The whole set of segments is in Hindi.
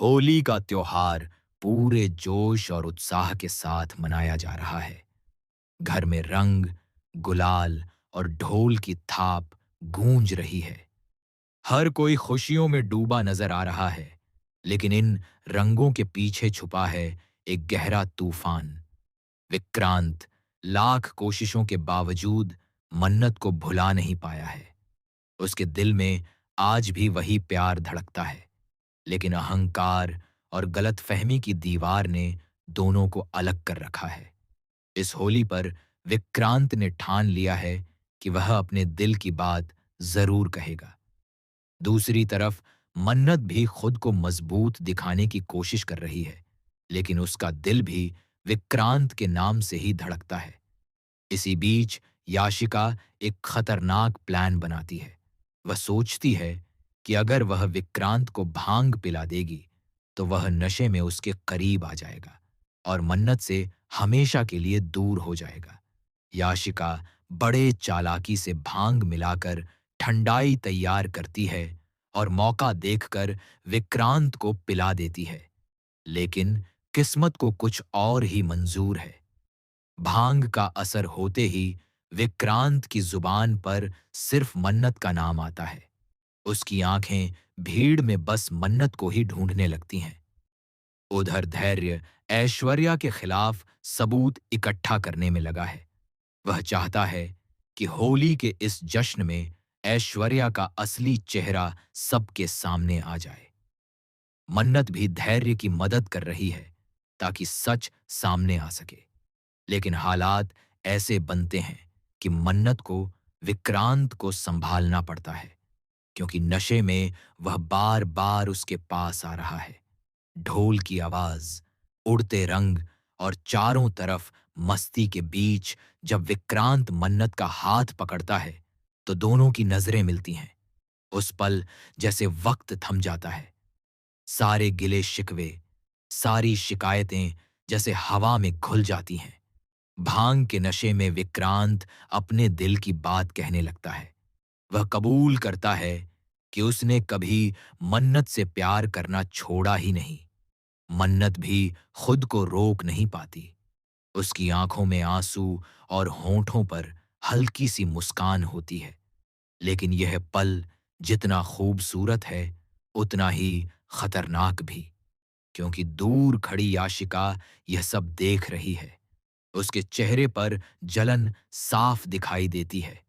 होली का त्योहार पूरे जोश और उत्साह के साथ मनाया जा रहा है। घर में रंग, गुलाल और ढोल की थाप गूंज रही है। हर कोई खुशियों में डूबा नजर आ रहा है, लेकिन इन रंगों के पीछे छुपा है एक गहरा तूफान। विक्रांत लाख कोशिशों के बावजूद मन्नत को भुला नहीं पाया है। उसके दिल में आज भी वही प्यार धड़कता है, लेकिन अहंकार और गलतफहमी की दीवार ने दोनों को अलग कर रखा है। इस होली पर विक्रांत ने ठान लिया है कि वह अपने दिल की बात जरूर कहेगा। दूसरी तरफ मन्नत भी खुद को मजबूत दिखाने की कोशिश कर रही है, लेकिन उसका दिल भी विक्रांत के नाम से ही धड़कता है। इसी बीच याशिका एक खतरनाक प्लान बनाती है। वह सोचती है कि अगर वह विक्रांत को भांग पिला देगी, तो वह नशे में उसके करीब आ जाएगा और मन्नत से हमेशा के लिए दूर हो जाएगा। याशिका बड़े चालाकी से भांग मिलाकर ठंडाई तैयार करती है और मौका देखकर विक्रांत को पिला देती है। लेकिन किस्मत को कुछ और ही मंजूर है। भांग का असर होते ही विक्रांत की जुबान पर सिर्फ मन्नत का नाम आता है। उसकी आंखें भीड़ में बस मन्नत को ही ढूंढने लगती हैं। उधर धैर्य ऐश्वर्या के खिलाफ सबूत इकट्ठा करने में लगा है। वह चाहता है कि होली के इस जश्न में ऐश्वर्या का असली चेहरा सबके सामने आ जाए। मन्नत भी धैर्य की मदद कर रही है ताकि सच सामने आ सके। लेकिन हालात ऐसे बनते हैं कि मन्नत को विक्रांत को संभालना पड़ता है, क्योंकि नशे में वह बार बार उसके पास आ रहा है। ढोल की आवाज, उड़ते रंग और चारों तरफ मस्ती के बीच जब विक्रांत मन्नत का हाथ पकड़ता है, तो दोनों की नजरें मिलती हैं। उस पल जैसे वक्त थम जाता है। सारे गिले शिकवे, सारी शिकायतें जैसे हवा में घुल जाती हैं। भांग के नशे में विक्रांत अपने दिल की बात कहने लगता है। वह कबूल करता है कि उसने कभी मन्नत से प्यार करना छोड़ा ही नहीं। मन्नत भी खुद को रोक नहीं पाती। उसकी आंखों में आंसू और होंठों पर हल्की सी मुस्कान होती है। लेकिन यह पल जितना खूबसूरत है, उतना ही खतरनाक भी, क्योंकि दूर खड़ी याशिका यह सब देख रही है। उसके चेहरे पर जलन साफ दिखाई देती है।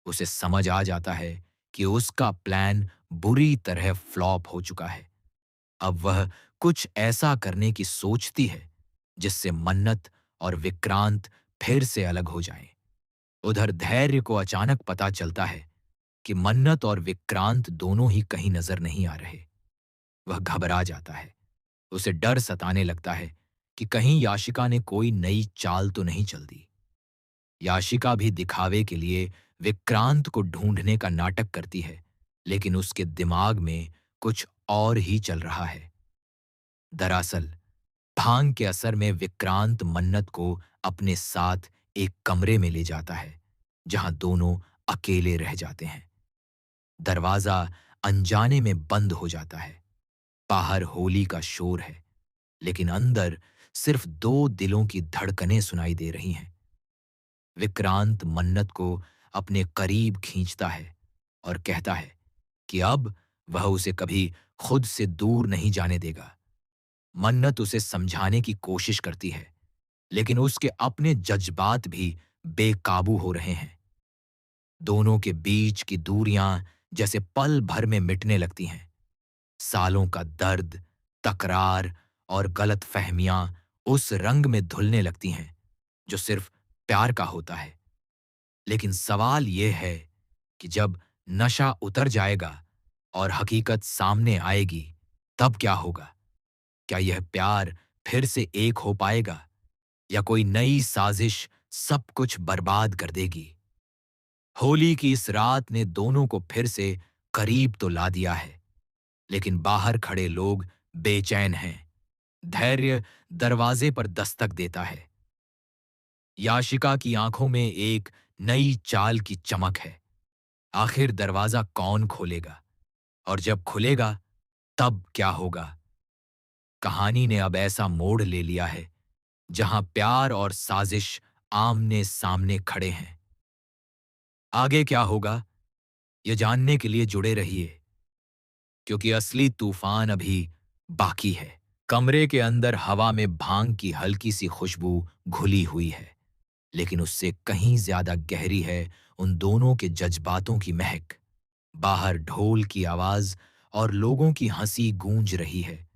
उसे समझ आ जाता है कि उसका प्लान बुरी तरह फ्लॉप हो चुका है। अब वह कुछ ऐसा करने की सोचती है जिससे मन्नत और विक्रांत फिर से अलग हो जाएं। उधर धैर्य को अचानक पता चलता है कि मन्नत और विक्रांत दोनों ही कहीं नजर नहीं आ रहे। वह घबरा जाता है। उसे डर सताने लगता है कि कहीं याशिका ने कोई नई चाल तो नहीं चल दी। याशिका भी दिखावे के लिए विक्रांत को ढूंढने का नाटक करती है, लेकिन उसके दिमाग में कुछ और ही चल रहा है। दरअसल भांग के असर में विक्रांत मन्नत को अपने साथ एक कमरे में ले जाता है, जहां दोनों अकेले रह जाते हैं। दरवाजा अनजाने में बंद हो जाता है। बाहर होली का शोर है, लेकिन अंदर सिर्फ दो दिलों की धड़कनें सुनाई दे रही हैं। विक्रांत मन्नत को अपने करीब खींचता है और कहता है कि अब वह उसे कभी खुद से दूर नहीं जाने देगा। मन्नत उसे समझाने की कोशिश करती है, लेकिन उसके अपने जज्बात भी बेकाबू हो रहे हैं। दोनों के बीच की दूरियां जैसे पल भर में मिटने लगती हैं। सालों का दर्द, तकरार और गलतफहमियां उस रंग में धुलने लगती हैं जो सिर्फ प्यार का होता है। लेकिन सवाल यह है कि जब नशा उतर जाएगा और हकीकत सामने आएगी, तब क्या होगा? क्या यह प्यार फिर से एक हो पाएगा, या कोई नई साजिश सब कुछ बर्बाद कर देगी? होली की इस रात ने दोनों को फिर से करीब तो ला दिया है, लेकिन बाहर खड़े लोग बेचैन हैं। धैर्य दरवाजे पर दस्तक देता है। याशिका की आंखों में एक नई चाल की चमक है। आखिर दरवाजा कौन खोलेगा? और जब खुलेगा, तब क्या होगा? कहानी ने अब ऐसा मोड़ ले लिया है जहां प्यार और साजिश आमने सामने खड़े हैं। आगे क्या होगा, ये जानने के लिए जुड़े रहिए, क्योंकि असली तूफान अभी बाकी है। कमरे के अंदर हवा में भांग की हल्की सी खुशबू घुली हुई है, लेकिन उससे कहीं ज्यादा गहरी है उन दोनों के जज्बातों की महक। बाहर ढोल की आवाज और लोगों की हंसी गूंज रही है,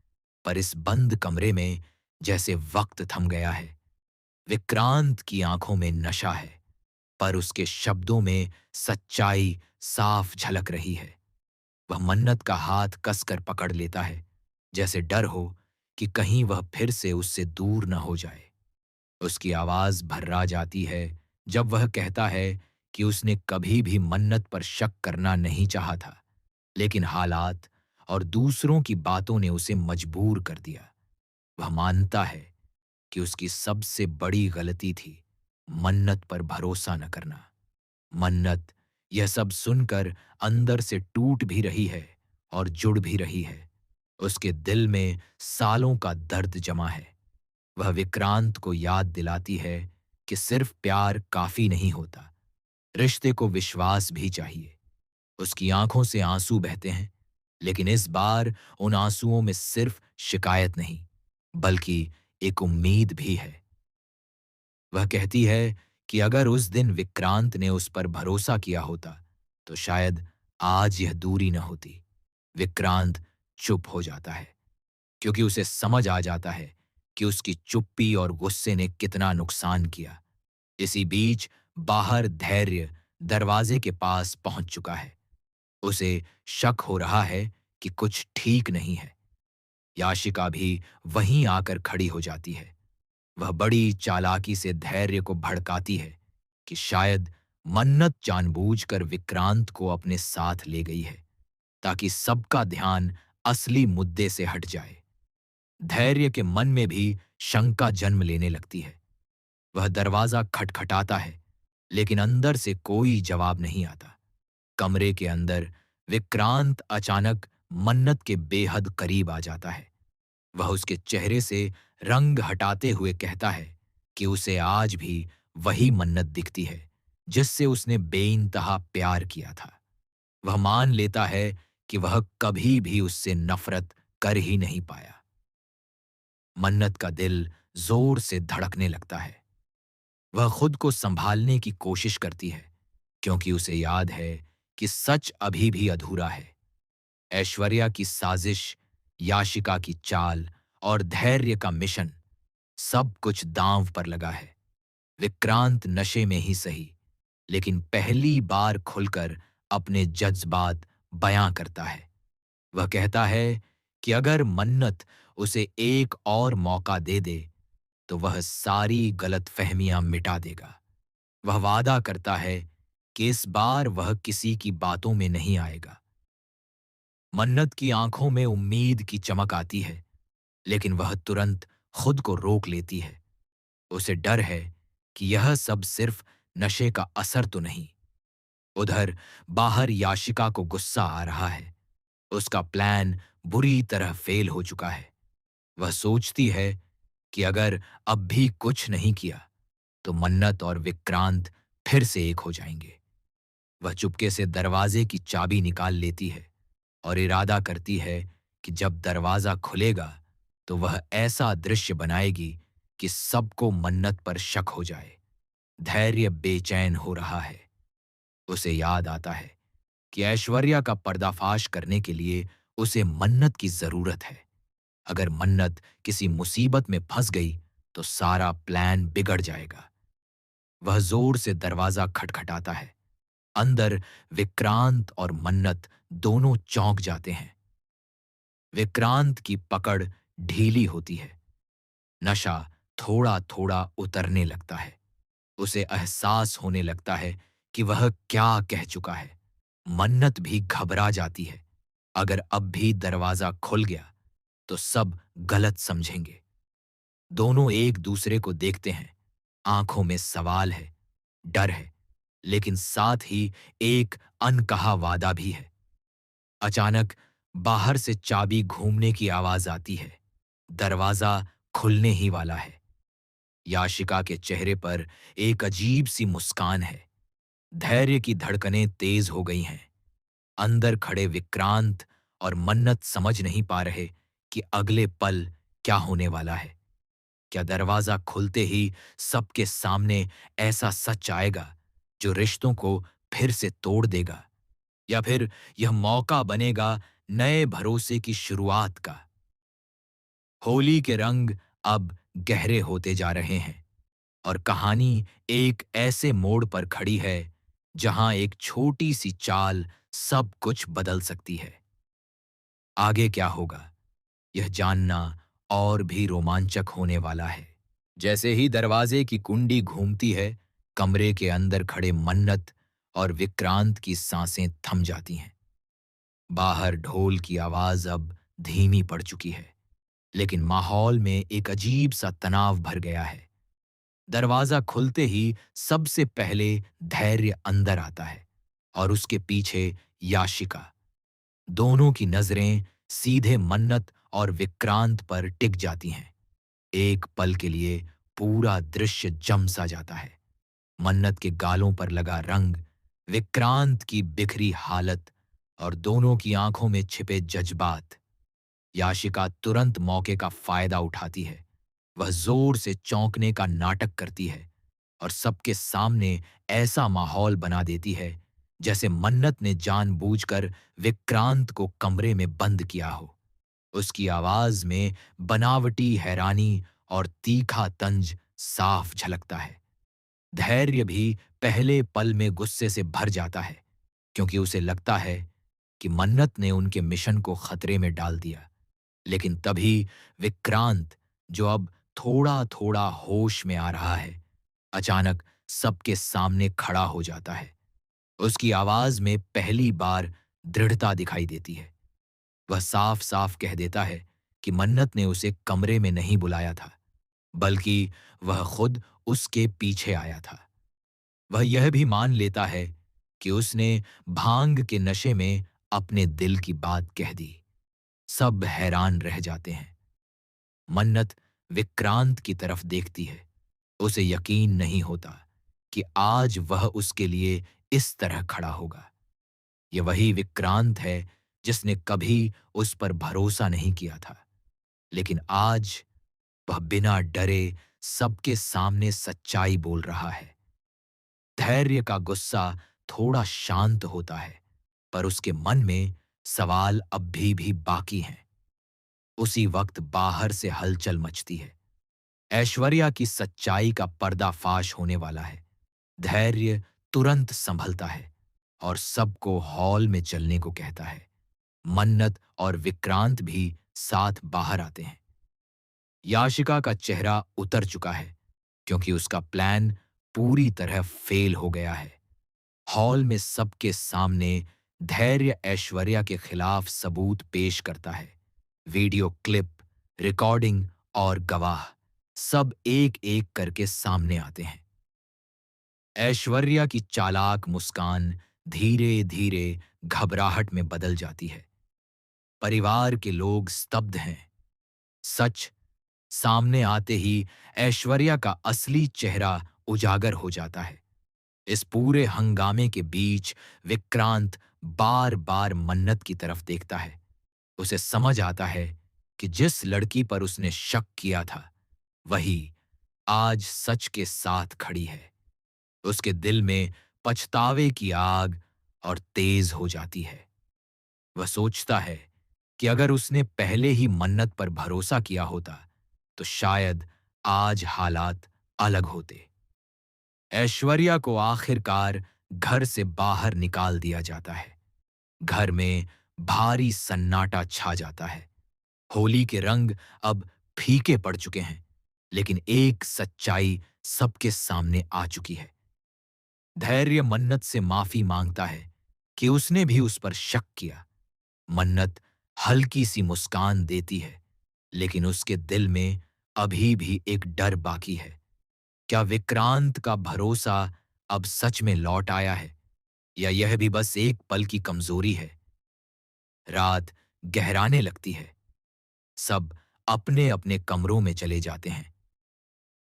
पर इस बंद कमरे में जैसे वक्त थम गया है। विक्रांत की आंखों में नशा है, पर उसके शब्दों में सच्चाई साफ झलक रही है। वह मन्नत का हाथ कसकर पकड़ लेता है, जैसे डर हो कि कहीं वह फिर से उससे दूर न हो जाए। उसकी आवाज भर्रा जाती है जब वह कहता है कि उसने कभी भी मन्नत पर शक करना नहीं चाहा था, लेकिन हालात और दूसरों की बातों ने उसे मजबूर कर दिया। वह मानता है कि उसकी सबसे बड़ी गलती थी मन्नत पर भरोसा न करना। मन्नत यह सब सुनकर अंदर से टूट भी रही है और जुड़ भी रही है। उसके दिल में सालों का दर्द जमा है। वह विक्रांत को याद दिलाती है कि सिर्फ प्यार काफी नहीं होता, रिश्ते को विश्वास भी चाहिए। उसकी आंखों से आंसू बहते हैं, लेकिन इस बार उन आंसुओं में सिर्फ शिकायत नहीं, बल्कि एक उम्मीद भी है। वह कहती है कि अगर उस दिन विक्रांत ने उस पर भरोसा किया होता, तो शायद आज यह दूरी न होती। विक्रांत चुप हो जाता है, क्योंकि उसे समझ आ जाता है कि उसकी चुप्पी और गुस्से ने कितना नुकसान किया। इसी बीच बाहर धैर्य दरवाजे के पास पहुंच चुका है। उसे शक हो रहा है कि कुछ ठीक नहीं है। याशिका भी वहीं आकर खड़ी हो जाती है। वह बड़ी चालाकी से धैर्य को भड़काती है कि शायद मन्नत जानबूझकर विक्रांत को अपने साथ ले गई है, ताकि सबका ध्यान असली मुद्दे से हट जाए। धैर्य के मन में भी शंका जन्म लेने लगती है। वह दरवाजा खटखटाता है, लेकिन अंदर से कोई जवाब नहीं आता। कमरे के अंदर विक्रांत अचानक मन्नत के बेहद करीब आ जाता है। वह उसके चेहरे से रंग हटाते हुए कहता है कि उसे आज भी वही मन्नत दिखती है जिससे उसने बेइंतहा प्यार किया था। वह मान लेता है कि वह कभी भी उससे नफरत कर ही नहीं पाया। मन्नत का दिल जोर से धड़कने लगता है। वह खुद को संभालने की कोशिश करती है, क्योंकि उसे याद है कि सच अभी भी अधूरा है। ऐश्वर्या की साजिश, याशिका की चाल और धैर्य का मिशन, सब कुछ दांव पर लगा है। विक्रांत नशे में ही सही, लेकिन पहली बार खुलकर अपने जज्बात बयां करता है। वह कहता है कि अगर मन्नत उसे एक और मौका दे दे, तो वह सारी गलतफहमियां मिटा देगा। वह वादा करता है कि इस बार वह किसी की बातों में नहीं आएगा। मन्नत की आंखों में उम्मीद की चमक आती है, लेकिन वह तुरंत खुद को रोक लेती है। उसे डर है कि यह सब सिर्फ नशे का असर तो नहीं। उधर बाहर याशिका को गुस्सा आ रहा है। उसका प्लान बुरी तरह फेल हो चुका है। वह सोचती है कि अगर अब भी कुछ नहीं किया, तो मन्नत और विक्रांत फिर से एक हो जाएंगे। वह चुपके से दरवाजे की चाबी निकाल लेती है और इरादा करती है कि जब दरवाजा खुलेगा, तो वह ऐसा दृश्य बनाएगी कि सबको मन्नत पर शक हो जाए। धैर्य बेचैन हो रहा है। उसे याद आता है कि ऐश्वर्या का पर्दाफाश करने के लिए उसे मन्नत की जरूरत है। अगर मन्नत किसी मुसीबत में फंस गई, तो सारा प्लान बिगड़ जाएगा। वह जोर से दरवाजा खटखटाता है। अंदर विक्रांत और मन्नत दोनों चौंक जाते हैं। विक्रांत की पकड़ ढीली होती है। नशा थोड़ा थोड़ा उतरने लगता है। उसे एहसास होने लगता है कि वह क्या कह चुका है। मन्नत भी घबरा जाती है। अगर अब भी दरवाजा खुल गया, तो सब गलत समझेंगे। दोनों एक दूसरे को देखते हैं। आंखों में सवाल है, डर है, लेकिन साथ ही एक अनकहा वादा भी है। अचानक बाहर से चाबी घूमने की आवाज आती है। दरवाजा खुलने ही वाला है। याशिका के चेहरे पर एक अजीब सी मुस्कान है। धैर्य की धड़कनें तेज हो गई हैं। अंदर खड़े विक्रांत और मन्नत समझ नहीं पा रहे कि अगले पल क्या होने वाला है। क्या दरवाजा खुलते ही सबके सामने ऐसा सच आएगा जो रिश्तों को फिर से तोड़ देगा, या फिर यह मौका बनेगा नए भरोसे की शुरुआत का। होली के रंग अब गहरे होते जा रहे हैं और कहानी एक ऐसे मोड़ पर खड़ी है जहां एक छोटी सी चाल सब कुछ बदल सकती है। आगे क्या होगा, यह जानना और भी रोमांचक होने वाला है। जैसे ही दरवाजे की कुंडी घूमती है, कमरे के अंदर खड़े मन्नत और विक्रांत की सांसें थम जाती हैं। बाहर ढोल की आवाज अब धीमी पड़ चुकी है, लेकिन माहौल में एक अजीब सा तनाव भर गया है। दरवाजा खुलते ही सबसे पहले धैर्य अंदर आता है और उसके पीछे याशिका। दोनों की नजरें सीधे मन्नत और विक्रांत पर टिक जाती हैं। एक पल के लिए पूरा दृश्य जम सा जाता है। मन्नत के गालों पर लगा रंग, विक्रांत की बिखरी हालत और दोनों की आंखों में छिपे जज्बात। याशिका तुरंत मौके का फायदा उठाती है। वह जोर से चौंकने का नाटक करती है और सबके सामने ऐसा माहौल बना देती है जैसे मन्नत ने जानबूझकर विक्रांत को कमरे में बंद किया हो। उसकी आवाज में बनावटी हैरानी और तीखा तंज साफ झलकता है। धैर्य भी पहले पल में गुस्से से भर जाता है, क्योंकि उसे लगता है कि मन्नत ने उनके मिशन को खतरे में डाल दिया। लेकिन तभी विक्रांत, जो अब थोड़ा थोड़ा होश में आ रहा है, अचानक सबके सामने खड़ा हो जाता है। उसकी आवाज में पहली बार दृढ़ता दिखाई देती है। वह साफ साफ कह देता है कि मन्नत ने उसे कमरे में नहीं बुलाया था, बल्कि वह खुद उसके पीछे आया था। वह यह भी मान लेता है कि उसने भांग के नशे में अपने दिल की बात कह दी। सब हैरान रह जाते हैं। मन्नत विक्रांत की तरफ देखती है। उसे यकीन नहीं होता कि आज वह उसके लिए इस तरह खड़ा होगा। यह वही विक्रांत है जिसने कभी उस पर भरोसा नहीं किया था, लेकिन आज वह बिना डरे सबके सामने सच्चाई बोल रहा है। धैर्य का गुस्सा थोड़ा शांत होता है, पर उसके मन में सवाल अब भी बाकी हैं। उसी वक्त बाहर से हलचल मचती है। ऐश्वर्या की सच्चाई का पर्दाफाश होने वाला है। धैर्य तुरंत संभलता है और सबको हॉल में चलने को कहता है। मन्नत और विक्रांत भी साथ बाहर आते हैं। याशिका का चेहरा उतर चुका है, क्योंकि उसका प्लान पूरी तरह फेल हो गया है। हॉल में सबके सामने धैर्य ऐश्वर्या के खिलाफ सबूत पेश करता है। वीडियो क्लिप, रिकॉर्डिंग और गवाह सब एक एक करके सामने आते हैं। ऐश्वर्या की चालाक मुस्कान धीरे धीरे घबराहट में बदल जाती है। परिवार के लोग स्तब्ध हैं। सच सामने आते ही ऐश्वर्या का असली चेहरा उजागर हो जाता है। इस पूरे हंगामे के बीच विक्रांत बार बार मन्नत की तरफ देखता है। उसे समझ आता है कि जिस लड़की पर उसने शक किया था, वही आज सच के साथ खड़ी है। उसके दिल में पछतावे की आग और तेज हो जाती है। वह सोचता है कि अगर उसने पहले ही मन्नत पर भरोसा किया होता, तो शायद आज हालात अलग होते। ऐश्वर्या को आखिरकार घर से बाहर निकाल दिया जाता है। घर में भारी सन्नाटा छा जाता है। होली के रंग अब फीके पड़ चुके हैं, लेकिन एक सच्चाई सबके सामने आ चुकी है। धैर्य मन्नत से माफी मांगता है कि उसने भी उस पर शक किया। मन्नत हल्की सी मुस्कान देती है, लेकिन उसके दिल में अभी भी एक डर बाकी है। क्या विक्रांत का भरोसा अब सच में लौट आया है, या यह भी बस एक पल की कमजोरी है? रात गहराने लगती है। सब अपने अपने कमरों में चले जाते हैं।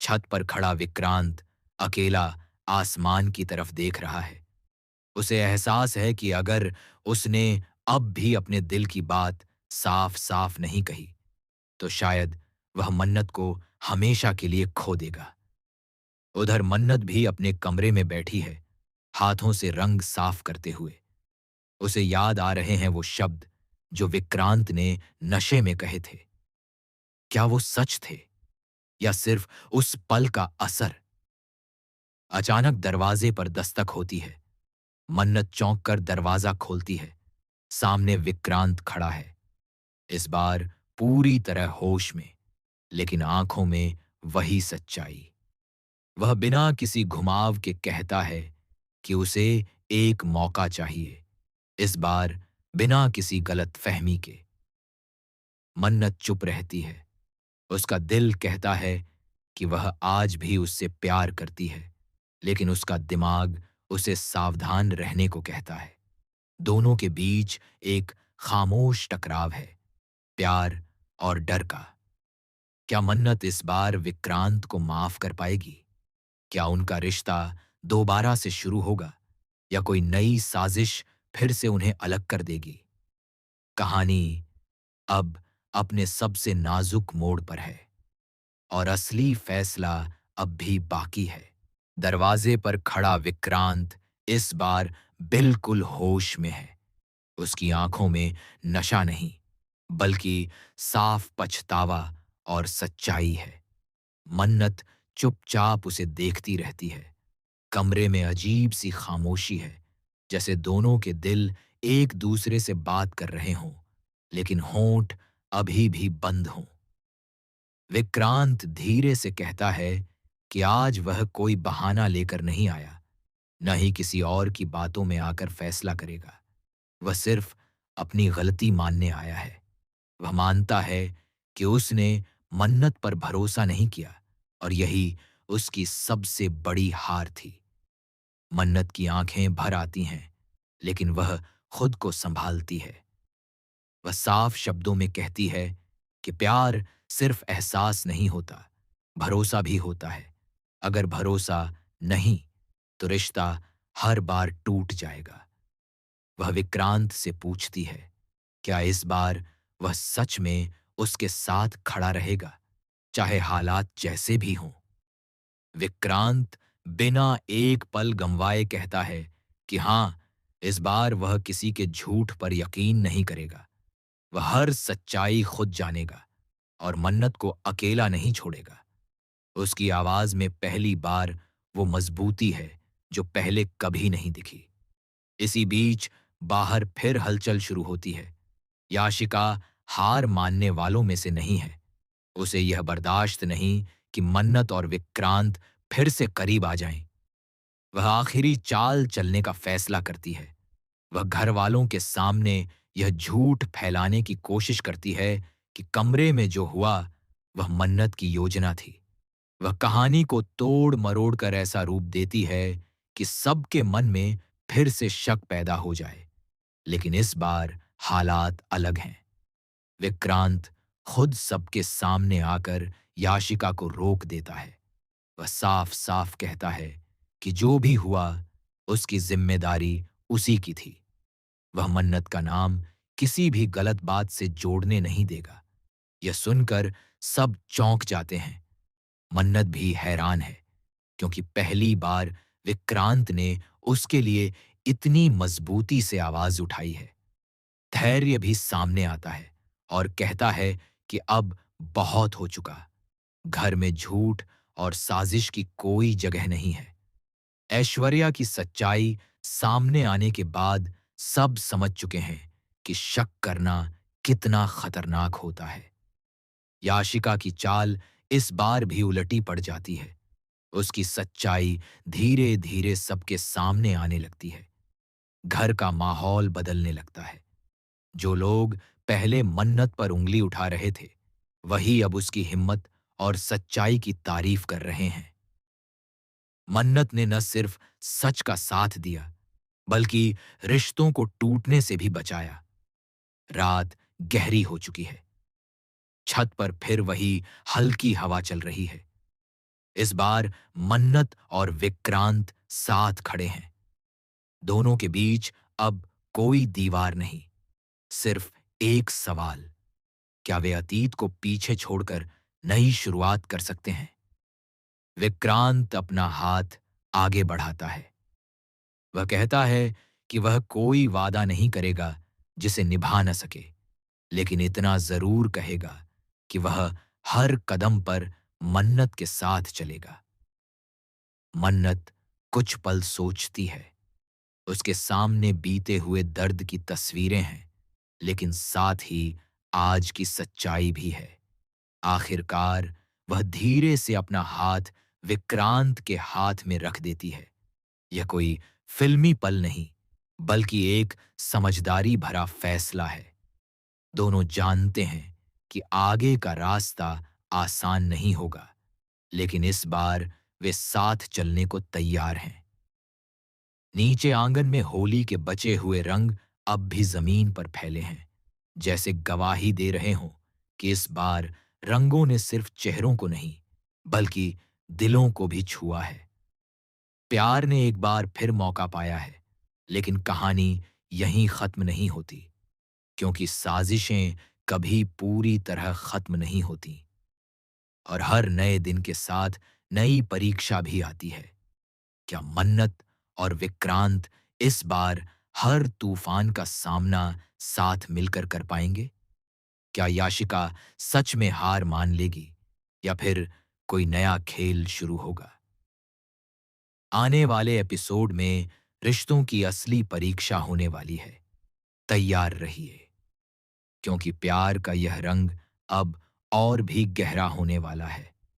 छत पर खड़ा विक्रांत अकेला आसमान की तरफ देख रहा है। उसे एहसास है कि अगर उसने अब भी अपने दिल की बात साफ साफ नहीं कही तो शायद वह मन्नत को हमेशा के लिए खो देगा। उधर मन्नत भी अपने कमरे में बैठी है, हाथों से रंग साफ करते हुए। उसे याद आ रहे हैं वो शब्द जो विक्रांत ने नशे में कहे थे। क्या वो सच थे या सिर्फ उस पल का असर? अचानक दरवाजे पर दस्तक होती है। मन्नत चौंक कर दरवाजा खोलती है। सामने विक्रांत खड़ा है, इस बार पूरी तरह होश में, लेकिन आंखों में वही सच्चाई। वह बिना किसी घुमाव के कहता है कि उसे एक मौका चाहिए, इस बार बिना किसी गलतफहमी के। मन्नत चुप रहती है। उसका दिल कहता है कि वह आज भी उससे प्यार करती है, लेकिन उसका दिमाग उसे सावधान रहने को कहता है। दोनों के बीच एक खामोश टकराव है, प्यार और डर का। क्या मन्नत इस बार विक्रांत को माफ कर पाएगी? क्या उनका रिश्ता दोबारा से शुरू होगा या कोई नई साजिश फिर से उन्हें अलग कर देगी? कहानी अब अपने सबसे नाजुक मोड़ पर है और असली फैसला अब भी बाकी है। दरवाजे पर खड़ा विक्रांत इस बार बिल्कुल होश में है। उसकी आंखों में नशा नहीं, बल्कि साफ पछतावा और सच्चाई है। मन्नत चुपचाप उसे देखती रहती है। कमरे में अजीब सी खामोशी है, जैसे दोनों के दिल एक दूसरे से बात कर रहे हों, लेकिन होंठ अभी भी बंद हों। विक्रांत धीरे से कहता है कि आज वह कोई बहाना लेकर नहीं आया, न ही किसी और की बातों में आकर फैसला करेगा। वह सिर्फ अपनी गलती मानने आया है। वह मानता है कि उसने मन्नत पर भरोसा नहीं किया और यही उसकी सबसे बड़ी हार थी। मन्नत की आंखें भर आती हैं, लेकिन वह खुद को संभालती है। वह साफ शब्दों में कहती है कि प्यार सिर्फ एहसास नहीं होता, भरोसा भी होता है। अगर भरोसा नहीं, तो रिश्ता हर बार टूट जाएगा। वह विक्रांत से पूछती है, क्या इस बार वह सच में उसके साथ खड़ा रहेगा, चाहे हालात जैसे भी हों? विक्रांत बिना एक पल गंवाए कहता है कि हाँ, इस बार वह किसी के झूठ पर यकीन नहीं करेगा। वह हर सच्चाई खुद जानेगा और मन्नत को अकेला नहीं छोड़ेगा। उसकी आवाज में पहली बार वो मजबूती है जो पहले कभी नहीं दिखी। इसी बीच बाहर फिर हलचल शुरू होती है। याशिका हार मानने वालों में से नहीं है। उसे यह बर्दाश्त नहीं कि मन्नत और विक्रांत फिर से करीब आ जाएं। वह आखिरी चाल चलने का फैसला करती है। वह घर वालों के सामने यह झूठ फैलाने की कोशिश करती है कि कमरे में जो हुआ वह मन्नत की योजना थी। वह कहानी को तोड़ मरोड़ कर ऐसा रूप देती है कि सबके मन में फिर से शक पैदा हो जाए। लेकिन इस बार हालात अलग हैं। विक्रांत खुद सबके सामने आकर याशिका को रोक देता है। वह साफ साफ कहता है कि जो भी हुआ उसकी जिम्मेदारी उसी की थी। वह मन्नत का नाम किसी भी गलत बात से जोड़ने नहीं देगा। यह सुनकर सब चौंक जाते हैं। मन्नत भी हैरान है, क्योंकि पहली बार विक्रांत ने उसके लिए इतनी मजबूती से आवाज उठाई है। धैर्य भी सामने आता है और कहता है कि अब बहुत हो चुका। घर में झूठ और साजिश की कोई जगह नहीं है। ऐश्वर्या की सच्चाई सामने आने के बाद सब समझ चुके हैं कि शक करना कितना खतरनाक होता है। याशिका की चाल इस बार भी उलटी पड़ जाती है। उसकी सच्चाई धीरे धीरे सबके सामने आने लगती है। घर का माहौल बदलने लगता है। जो लोग पहले मन्नत पर उंगली उठा रहे थे, वही अब उसकी हिम्मत और सच्चाई की तारीफ कर रहे हैं। मन्नत ने न सिर्फ सच का साथ दिया, बल्कि रिश्तों को टूटने से भी बचाया। रात गहरी हो चुकी है। छत पर फिर वही हल्की हवा चल रही है। इस बार मन्नत और विक्रांत साथ खड़े हैं। दोनों के बीच अब कोई दीवार नहीं, सिर्फ एक सवाल। क्या वे अतीत को पीछे छोड़कर नई शुरुआत कर सकते हैं? विक्रांत अपना हाथ आगे बढ़ाता है। वह कहता है कि वह कोई वादा नहीं करेगा जिसे निभा न सके, लेकिन इतना जरूर कहेगा कि वह हर कदम पर मन्नत के साथ चलेगा। मन्नत कुछ पल सोचती है। उसके सामने बीते हुए दर्द की तस्वीरें हैं, लेकिन साथ ही आज की सच्चाई भी है। आखिरकार वह धीरे से अपना हाथ विक्रांत के हाथ में रख देती है। यह कोई फिल्मी पल नहीं, बल्कि एक समझदारी भरा फैसला है। दोनों जानते हैं कि आगे का रास्ता आसान नहीं होगा, लेकिन इस बार वे साथ चलने को तैयार हैं। नीचे आंगन में होली के बचे हुए रंग अब भी जमीन पर फैले हैं, जैसे गवाही दे रहे हों कि इस बार रंगों ने सिर्फ चेहरों को नहीं, बल्कि दिलों को भी छुआ है। प्यार ने एक बार फिर मौका पाया है, लेकिन कहानी यहीं खत्म नहीं होती, क्योंकि साजिशें कभी पूरी तरह खत्म नहीं होती और हर नए दिन के साथ नई परीक्षा भी आती है। क्या मन्नत और विक्रांत इस बार हर तूफान का सामना साथ मिलकर कर पाएंगे? क्या याशिका सच में हार मान लेगी या फिर कोई नया खेल शुरू होगा? आने वाले एपिसोड में रिश्तों की असली परीक्षा होने वाली है। तैयार रहिए, क्योंकि प्यार का यह रंग अब और भी गहरा होने वाला है।